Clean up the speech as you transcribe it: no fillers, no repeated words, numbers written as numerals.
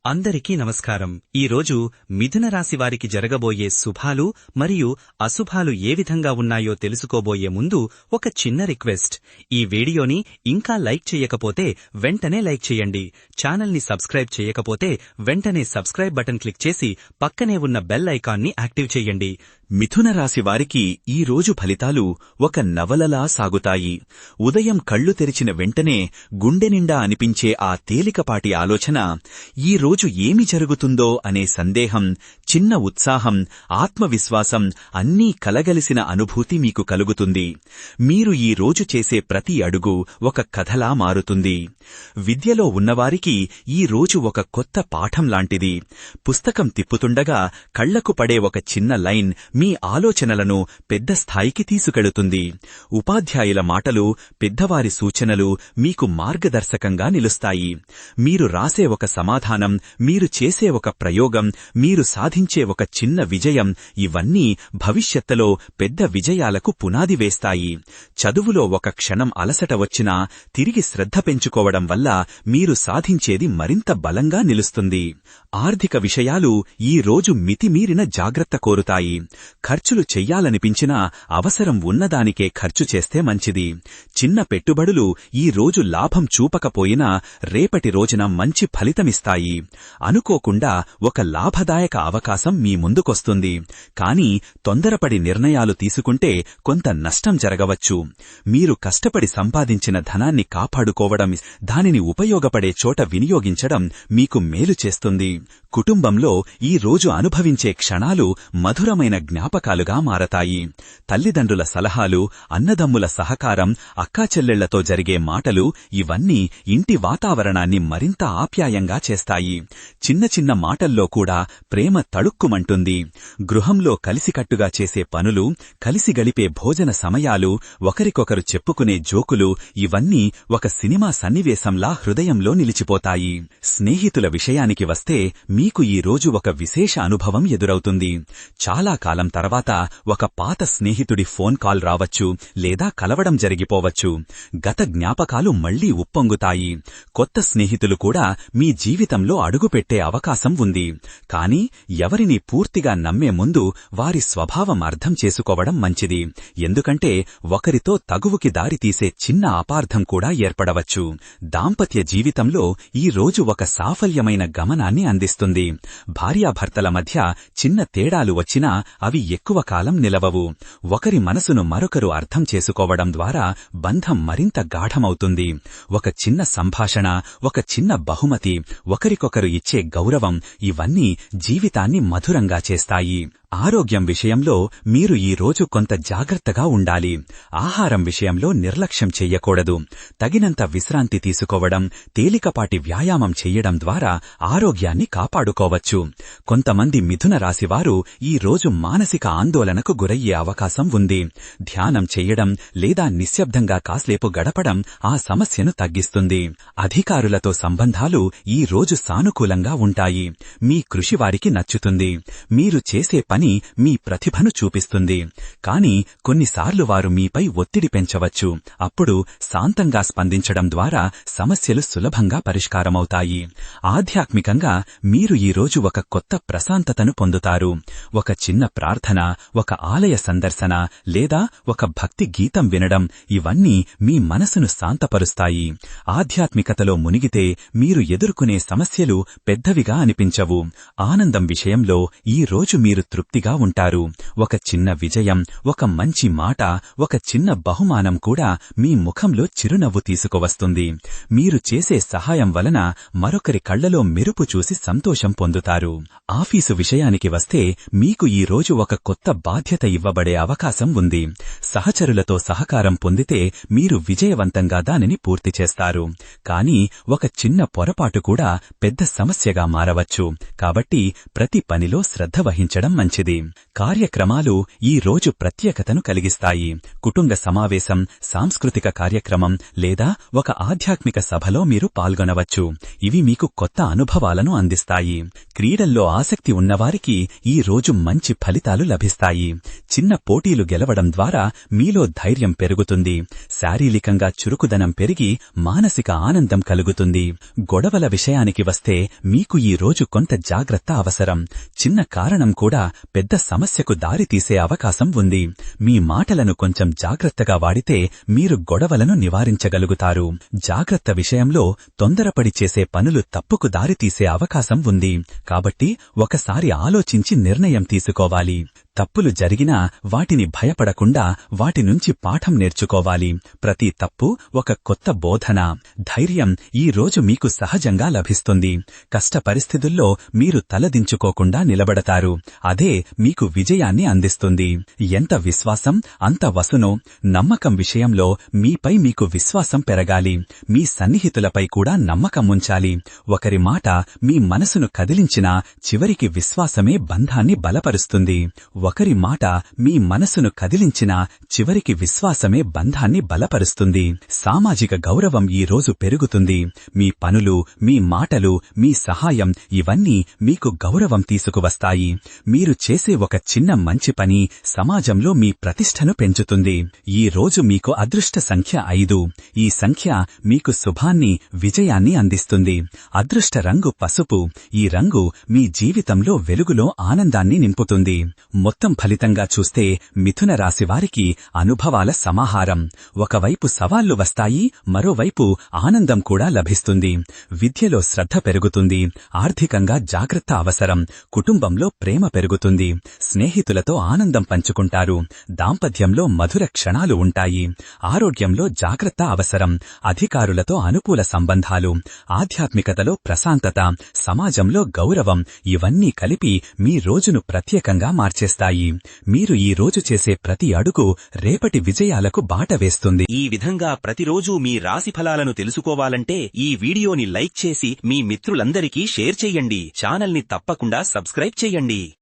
అందరికీ నమస్కారం. ఈరోజు మిథున రాశి వారికి జరగబోయే శుభాలు మరియు అశుభాలు ఏ విధంగా ఉన్నాయో తెలుసుకోబోయే ముందు ఒక చిన్న రిక్వెస్ట్. ఈ వీడియోని ఇంకా లైక్ చేయకపోతే వెంటనే లైక్ చేయండి. ఛానల్ని సబ్స్క్రైబ్ చేయకపోతే వెంటనే సబ్స్క్రైబ్ బటన్ క్లిక్ చేసి పక్కనే ఉన్న బెల్ ఐకాన్ని యాక్టివ్ చేయండి. మిథున రాశి వారికి ఈ రోజు ఫలితాలు ఒక నవలలా సాగుతాయి. ఉదయం కళ్ళు తెరిచిన వెంటనే గుండె నిండా అనిపించే ఆ తేలికపాటి ఆలోచన, ఈ రోజు ఏమి జరుగుతుందో అనే సందేహం, చిన్న ఉత్సాహం, ఆత్మవిశ్వాసం అన్నీ కలగలిసిన అనుభూతి మీకు కలుగుతుంది. మీరు ఈ రోజు చేసే ప్రతి అడుగు ఒక కథలా మారుతుంది. విద్యలో ఉన్నవారికి ఈ రోజు ఒక కొత్త పాఠం లాంటిది. పుస్తకం తిప్పుతుండగా కళ్లకు పడే ఒక చిన్న లైన్ మీ ఆలోచనలను పెద్ద స్థాయికి తీసుకెళుతుంది. ఉపాధ్యాయుల మాటలు, పెద్దవారి సూచనలు మీకు మార్గదర్శకంగా నిలుస్తాయి. మీరు రాసే ఒక సమాధానం, మీరు చేసే ఒక ప్రయోగం, మీరు సాధించే ఒక చిన్న విజయం, ఇవన్నీ భవిష్యత్తులో పెద్ద విజయాలకు పునాది వేస్తాయి. చదువులో ఒక క్షణం అలసట వచ్చినా తిరిగి శ్రద్ధ పెంచుకోవడం వల్ల మీరు సాధించేది మరింత బలంగా నిలుస్తుంది. ఆర్థిక విషయాలు ఈ రోజు మితిమీరిన జాగ్రత్త కోరుతాయి. ఖర్చులు చెయ్యాలనిపించినా అవసరం ఉన్నదానికే ఖర్చు చేస్తే మంచిది. చిన్న పెట్టుబడులు ఈ రోజు లాభం చూపకపోయినా రేపటి రోజున మంచి ఫలితమిస్తాయి. అనుకోకుండా ఒక లాభదాయక అవకాశం మీ ముందుకొస్తుంది. కానీ తొందరపడి నిర్ణయాలు తీసుకుంటే కొంత నష్టం జరగవచ్చు. మీరు కష్టపడి సంపాదించిన ధనాన్ని కాపాడుకోవడం, దానిని ఉపయోగపడే చోట వినియోగించడం మీకు మేలు చేస్తుంది. కుటుంబంలో ఈ రోజు అనుభవించే క్షణాలు మధురమైన జ్ఞాపకాలుగా మారతాయి. తల్లిదండ్రుల సలహాలు, అన్నదమ్ముల సహకారం, అక్కాచెల్లెళ్లతో జరిగే మాటలు, ఇవన్నీ ఇంటి వాతావరణాన్ని మరింత ఆప్యాయంగా చేస్తాయి. చిన్న చిన్న మాటల్లో కూడా ప్రేమ తళుక్కుమంటుంది. గృహంలో కలిసికట్టుగా చేసే పనులు, కలిసి గడిపే భోజన సమయాలు, ఒకరికొకరు చెప్పుకునే జోకులు, ఇవన్నీ ఒక సినిమా సన్నివేశంలా హృదయంలో నిలిచిపోతాయి. స్నేహితుల విషయానికి వస్తే మీకు ఈ రోజు ఒక విశేష అనుభవం ఎదురవుతుంది. చాలా కాలం తర్వాత ఒక పాత స్నేహితుడి ఫోన్ కాల్ రావచ్చు, లేదా కలవడం జరిగిపోవచ్చు. గత జ్ఞాపకాలు మళ్లీ ఉప్పొంగుతాయి. కొత్త స్నేహితులు కూడా మీ జీవితంలో అడుగుపెట్టే అవకాశం ఉంది. కానీ ఎవరిని పూర్తిగా నమ్మే ముందు వారి స్వభావం అర్థం చేసుకోవడం మంచిది. ఎందుకంటే ఒకరితో తగువుకి దారితీసే చిన్న అపార్థం కూడా ఏర్పడవచ్చు. దాంపత్య జీవితంలో ఈ రోజు ఒక సాఫల్యమైన గమనాన్ని అందిస్తుంది. భార్యాభర్తల మధ్య చిన్న తేడాలు వచ్చినా అవి ఎక్కువ కాలం నిలవవు. ఒకరి మనసును మరొకరు అర్థం చేసుకోవడం ద్వారా బంధం మరింత గాఢమవుతుంది. ఒక చిన్న సంభాషణ, ఒక చిన్న బహుమతి, ఒకరికొకరు ఇచ్చే గౌరవం, ఇవన్నీ జీవితాన్ని మధురంగా చేస్తాయి. ఆరోగ్యం విషయంలో మీరు ఈ రోజు కొంత జాగ్రత్తగా ఉండాలి. ఆహారం విషయంలో నిర్లక్ష్యం చెయ్యకూడదు. తగినంత విశ్రాంతి తీసుకోవడం, తేలికపాటి వ్యాయామం చెయ్యడం ద్వారా ఆరోగ్యాన్ని కాపాడుకోవచ్చు. కొంతమంది మిథున రాశివారు ఈ రోజు మానసిక ఆందోళనకు గురయ్యే అవకాశం ఉంది. ధ్యానం చెయ్యడం లేదా నిశ్శబ్దంగా కాసేపు గడపడం ఆ సమస్యను తగ్గిస్తుంది. అధికారులతో సంబంధాలు ఈ రోజు సానుకూలంగా ఉంటాయి. మీ కృషి వారికి నచ్చుతుంది. మీరు చేసే పని మీ ప్రతిభను చూపిస్తుంది. కానీ కొన్నిసార్లు వారు మీపై ఒత్తిడి పెంచవచ్చు. అప్పుడు శాంతంగా స్పందించడం ద్వారా సమస్యలు సులభంగా పరిష్కారమవుతాయి. ఆధ్యాత్మికంగా మీరు ఈ రోజు ఒక కొత్త ప్రశాంతతను పొందుతారు. ఒక చిన్న ప్రార్థన, ఒక ఆలయ సందర్శన లేదా ఒక భక్తి గీతం వినడం, ఇవన్నీ మీ మనసును శాంతపరుస్తాయి. ఆధ్యాత్మికతలో మునిగితే మీరు ఎదుర్కొనే సమస్యలు పెద్దవిగా అనిపించవు. ఆనందం విషయంలో ఈ రోజు మీరు తృప్తిగా ఉంటారు. ఒక చిన్న విజయం, ఒక మంచి మాట, ఒక చిన్న బహుమానం కూడా మీ ముఖంలో చిరునవ్వు తీసుకువస్తుంది. మీరు చేసే సహాయం వలన మరొకరి కళ్లలో మెరుపు చూసి సంతోషం పొందుతారు. ఆఫీసు విషయానికి వస్తే మీకు ఈ రోజు ఒక కొత్త బాధ్యత ఇవ్వబడే అవకాశం ఉంది. సహచరులతో సహకారం పొందితే మీరు విజయవంతంగా దానిని పూర్తి చేస్తారు. కానీ ఒక చిన్న పొరపాటు కూడా పెద్ద సమస్యగా మారవచ్చు. కాబట్టి ప్రతి పనిలో శ్రద్ధ వహించడం మంచిది. మంచిది. కార్యక్రమాలు ఈ రోజు ప్రత్యేకతను కలిగిస్తాయి. కుటుంబ సమావేశం, సాంస్కృతిక కార్యక్రమం లేదా ఒక ఆధ్యాత్మిక సభలో మీరు పాల్గొనవచ్చు. ఇవి మీకు కొత్త అనుభవాలను అందిస్తాయి. క్రీడల్లో ఆసక్తి ఉన్నవారికి ఈ రోజు మంచి ఫలితాలు లభిస్తాయి. చిన్న పోటీలు గెలవడం ద్వారా మీలో ధైర్యం పెరుగుతుంది. శారీరకంగా చురుకుదనం పెరిగి మానసిక ఆనందం కలుగుతుంది. గొడవల విషయానికి వస్తే మీకు ఈ రోజు కొంత జాగ్రత్త అవసరం. చిన్న కారణం కూడా పెద్ద సమస్యకు దారితీసే అవకాశం ఉంది. మీ మాటలను కొంచెం జాగ్రత్తగా వాడితే మీరు గొడవలను నివారించగలుగుతారు. జాగ్రత్త విషయంలో తొందరపడి చేసే పనులు తప్పుకు దారితీసే అవకాశం ఉంది. కాబట్టి ఒకసారి ఆలోచించి నిర్ణయం తీసుకోవాలి. తప్పులు జరిగినా వాటిని భయపడకుండా వాటి నుంచి పాఠం నేర్చుకోవాలి. ప్రతి తప్పు ఒక కొత్త బోధన. ధైర్యం ఈ రోజు మీకు సహజంగా లభిస్తుంది. కష్ట పరిస్థితుల్లో మీరు తలదించుకోకుండా నిలబడతారు. అదే మీకు విజయాన్ని అందిస్తుంది. ఎంత విశ్వాసం అంత వసును. నమ్మకం విషయంలో మీపై మీకు విశ్వాసం పెరగాలి. మీ సన్నిహితులపై కూడా నమ్మకం ఉంచాలి. ఒకరి మాట మీ మనసును కదిలించినా చివరికి విశ్వాసమే బంధాన్ని బలపరుస్తుంది. ఒకరి మాట మీ మనసును కదిలించినా చివరికి విశ్వాసమే బంధాన్ని బలపరుస్తుంది. సామాజిక గౌరవం ఈ రోజు పెరుగుతుంది. మీ పనులు, మీ మాటలు, మీ సహాయం ఇవన్నీ మీకు గౌరవం తీసుకువస్తాయి. మీరు చేసే ఒక చిన్న మంచి పని సమాజంలో మీ ప్రతిష్టను పెంచుతుంది. ఈ రోజు మీకు అదృష్ట సంఖ్య 5. ఈ సంఖ్య మీకు శుభాన్ని, విజయాన్ని అందిస్తుంది. అదృష్ట రంగు పసుపు. ఈ రంగు మీ జీవితంలో వెలుగులో ఆనందాన్ని నింపుతుంది. మొత్తం ఫలితంగా చూస్తే మిథున రాశి వారికి అనుభవాల సమాహారం. ఒకవైపు సవాళ్లు వస్తాయి, మరోవైపు ఆనందం కూడా లభిస్తుంది. విద్యలో శ్రద్ధ పెరుగుతుంది. ఆర్థికంగా జాగ్రత్త అవసరం. కుటుంబంలో ప్రేమ పెరుగుతుంది. స్నేహితులతో ఆనందం పంచుకుంటారు. దాంపత్యంలో మధుర క్షణాలు ఉంటాయి. ఆరోగ్యంలో జాగ్రత్త అవసరం. అధికారులతో అనుకూల సంబంధాలు. ఆధ్యాత్మికతలో ప్రశాంతత. సమాజంలో గౌరవం. ఇవన్నీ కలిపి మీ రోజును ప్రత్యేకంగా మార్చేస్తాయి. మీరు ఈ రోజు చేసే ప్రతి అడుగు రేపటి విజయాలకు బాట వేస్తుంది. ఈ విధంగా ప్రతిరోజూ మీ రాశి ఫలాలను తెలుసుకోవాలంటే ఈ వీడియోని లైక్ చేసి మీ మిత్రులందరికీ షేర్ చెయ్యండి. ఛానల్ని తప్పకుండా సబ్స్క్రైబ్ చెయ్యండి.